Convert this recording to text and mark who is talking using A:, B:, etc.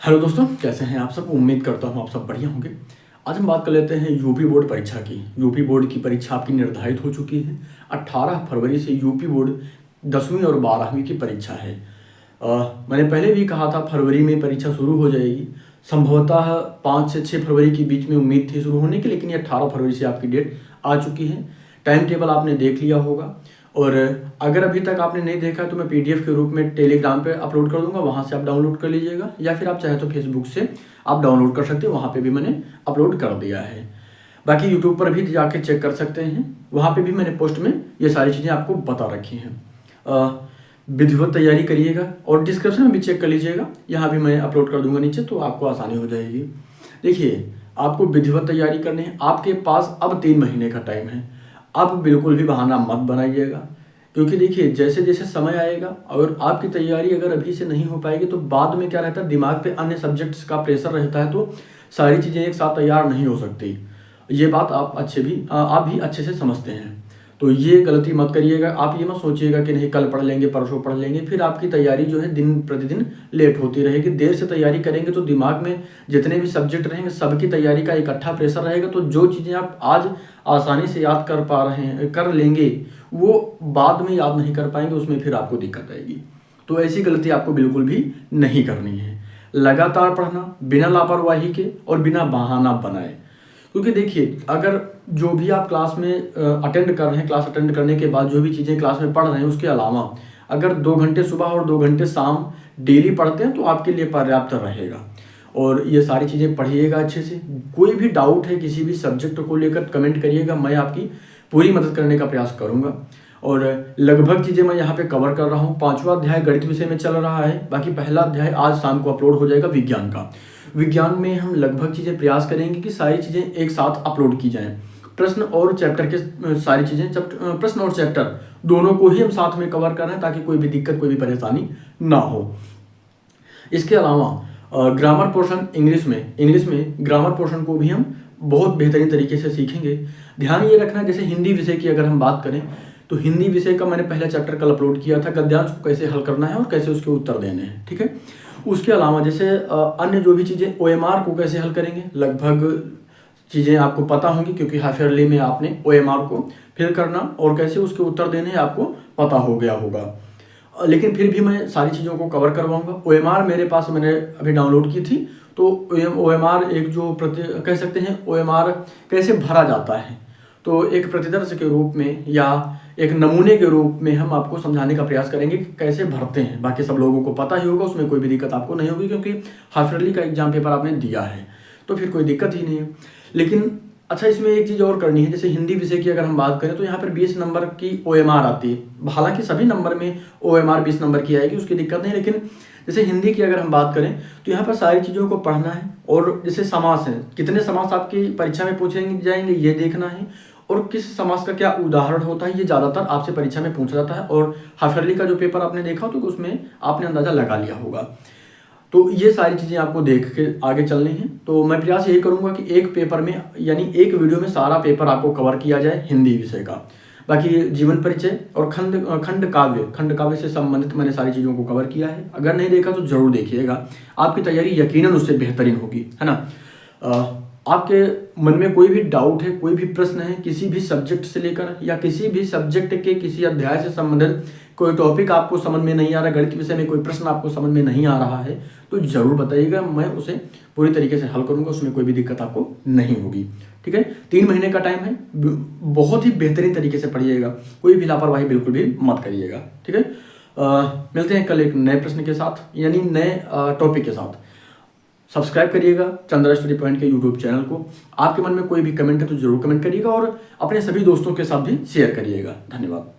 A: Hello दोस्तों, कैसे हैं आप सब। उम्मीद करता हूं आप सब बढ़िया होंगे। आज हम बात कर लेते हैं यूपी बोर्ड परीक्षा की। यूपी बोर्ड की परीक्षा आपकी निर्धारित हो चुकी है। 18 फरवरी से यूपी बोर्ड 10वीं और 12वीं की परीक्षा है। मैंने पहले भी कहा था फरवरी में परीक्षा शुरू हो जाएगी। संभवतः 5 से 6 फरवरी के बीच में उम्मीद थी शुरू होने की, लेकिन ये 18 फरवरी से आपकी डेट आ चुकी है। टाइम टेबल आपने देख लिया होगा, और अगर अभी तक आपने नहीं देखा तो मैं पीडीएफ के रूप में टेलीग्राम पे अपलोड कर दूंगा, वहाँ से आप डाउनलोड कर लीजिएगा, या फिर आप चाहे तो फेसबुक से आप डाउनलोड कर सकते हो, वहाँ पे भी मैंने अपलोड कर दिया है। बाकी यूट्यूब पर भी जाके चेक कर सकते हैं, वहाँ पे भी मैंने पोस्ट में ये सारी चीज़ें आपको बता रखी हैं। विधिवत तैयारी करिएगा और डिस्क्रिप्शन में भी चेक कर लीजिएगा, यहाँ भी मैं अपलोड कर दूंगा नीचे, तो आपको आसानी हो जाएगी। देखिए, आपको विधिवत तैयारी करनी है। आपके पास अब 3 महीने का टाइम है। अब बिल्कुल भी बहाना मत बनाइएगा, क्योंकि देखिए जैसे जैसे समय आएगा और आपकी तैयारी अगर अभी से नहीं हो पाएगी तो बाद में क्या रहता है, दिमाग पे अन्य सब्जेक्ट्स का प्रेशर रहता है, तो सारी चीज़ें एक साथ तैयार नहीं हो सकती। ये बात आप भी अच्छे से समझते हैं, तो ये गलती मत करिएगा। आप ये मत सोचिएगा कि नहीं कल पढ़ लेंगे, परसों पढ़ लेंगे, फिर आपकी तैयारी जो है दिन प्रतिदिन लेट होती रहेगी। देर से तैयारी करेंगे तो दिमाग में जितने भी सब्जेक्ट रहेंगे सबकी तैयारी का इकट्ठा प्रेशर रहेगा, तो जो चीज़ें आप आज आसानी से याद कर लेंगे वो बाद में याद नहीं कर पाएंगे, उसमें फिर आपको दिक्कत आएगी। तो ऐसी गलती आपको बिल्कुल भी नहीं करनी है। लगातार पढ़ना बिना लापरवाही के और बिना बहाना बनाए, क्योंकि देखिए अगर जो भी आप क्लास में अटेंड कर रहे हैं, क्लास अटेंड करने के बाद जो भी चीज़ें क्लास में पढ़ रहे हैं, उसके अलावा अगर 2 घंटे सुबह और 2 घंटे शाम डेली पढ़ते हैं तो आपके लिए पर्याप्त रहेगा। और ये सारी चीज़ें पढ़िएगा अच्छे से। कोई भी डाउट है किसी भी सब्जेक्ट को लेकर कमेंट करिएगा, मैं आपकी पूरी मदद करने का प्रयास करूँगा। और लगभग चीज़ें मैं यहाँ पे कवर कर रहा हूँ। 5वां अध्याय गणित विषय में चल रहा है, बाकी पहला अध्याय आज शाम को अपलोड हो जाएगा विज्ञान का। विज्ञान में हम लगभग चीज़ें प्रयास करेंगे कि सारी चीज़ें एक साथ अपलोड की जाएं। प्रश्न और चैप्टर के सारी चीज़ें प्रश्न और चैप्टर दोनों को ही हम साथ में कवर कर रहे हैं, ताकि कोई भी दिक्कत कोई भी परेशानी ना हो। इसके अलावा ग्रामर पोर्शन इंग्लिश में ग्रामर पोर्शन को भी हम बहुत बेहतरीन तरीके से सीखेंगे। ध्यान ये रखना, जैसे हिंदी विषय की अगर हम बात करें तो हिंदी विषय का मैंने पहला चैप्टर कल अपलोड किया था, गद्यांश को कैसे हल करना है और कैसे उसके उत्तर देने हैं, ठीक है। उसके अलावा जैसे अन्य जो भी चीज़ें, ओएमआर को कैसे हल करेंगे, लगभग चीज़ें आपको पता होंगी, क्योंकि हाफ ईयरली में आपने ओएमआर को फिल करना और कैसे उसके उत्तर देने हैं आपको पता हो गया होगा। लेकिन फिर भी मैं सारी चीज़ों को कवर करवाऊंगा। ओएमआर मेरे पास मैंने अभी डाउनलोड की थी, तो ओएमआर एक जो कह सकते हैं ओएमआर कैसे भरा जाता है, तो एक प्रतिदर्श के रूप में या एक नमूने के रूप में हम आपको समझाने का प्रयास करेंगे कि कैसे भरते हैं। बाकी सब लोगों को पता ही होगा, उसमें कोई भी दिक्कत आपको नहीं होगी, क्योंकि हाफ ईयरली का एग्जाम पेपर आपने दिया है, तो फिर कोई दिक्कत ही नहीं है। लेकिन अच्छा, इसमें एक चीज़ और करनी है। जैसे हिंदी विषय की अगर हम बात करें तो यहाँ पर 20 नंबर की ओएमआर आती है। हालांकि सभी नंबर में ओएमआर 20 नंबर की आएगी, उसकी दिक्कत नहीं, लेकिन जैसे हिंदी की अगर हम बात करें तो यहाँ पर सारी चीज़ों को पढ़ना है। और जैसे समास है, कितने समास आपकी परीक्षा में पूछे जाएंगे ये देखना है, और किस समास का क्या उदाहरण होता है ये ज़्यादातर आपसे परीक्षा में पूछा जाता है। और हाफ ईयरली का जो पेपर आपने देखा तो उसमें आपने अंदाज़ा लगा लिया होगा। तो ये सारी चीज़ें आपको देख के आगे चलनी है। तो मैं प्रयास यही करूँगा कि एक पेपर में यानी एक वीडियो में सारा पेपर आपको कवर किया जाए हिंदी विषय का। बाकी जीवन परिचय और खंड काव्य से संबंधित मैंने सारी चीज़ों को कवर किया है। अगर नहीं देखा तो ज़रूर देखिएगा, आपकी तैयारी यकीनन उससे बेहतरीन होगी, है ना। आपके मन में कोई भी डाउट है, कोई भी प्रश्न है किसी भी सब्जेक्ट से लेकर या किसी भी सब्जेक्ट के किसी अध्याय से संबंधित कोई टॉपिक आपको समझ में नहीं आ रहा, गणित विषय में कोई प्रश्न आपको समझ में नहीं आ रहा है, तो ज़रूर बताइएगा, मैं उसे पूरी तरीके से हल करूँगा, उसमें कोई भी दिक्कत आपको नहीं होगी, ठीक है। 3 महीने का टाइम है, बहुत ही बेहतरीन तरीके से पढ़िएगा, कोई भी लापरवाही बिल्कुल भी मत करिएगा, ठीक है। मिलते हैं कल एक नए प्रश्न के साथ, यानी नए टॉपिक के साथ। सब्सक्राइब करिएगा चंद्रा स्टडी पॉइंट के यूट्यूब चैनल को। आपके मन में कोई भी कमेंट है तो जरूर कमेंट करिएगा, और अपने सभी दोस्तों के साथ भी शेयर करिएगा। धन्यवाद।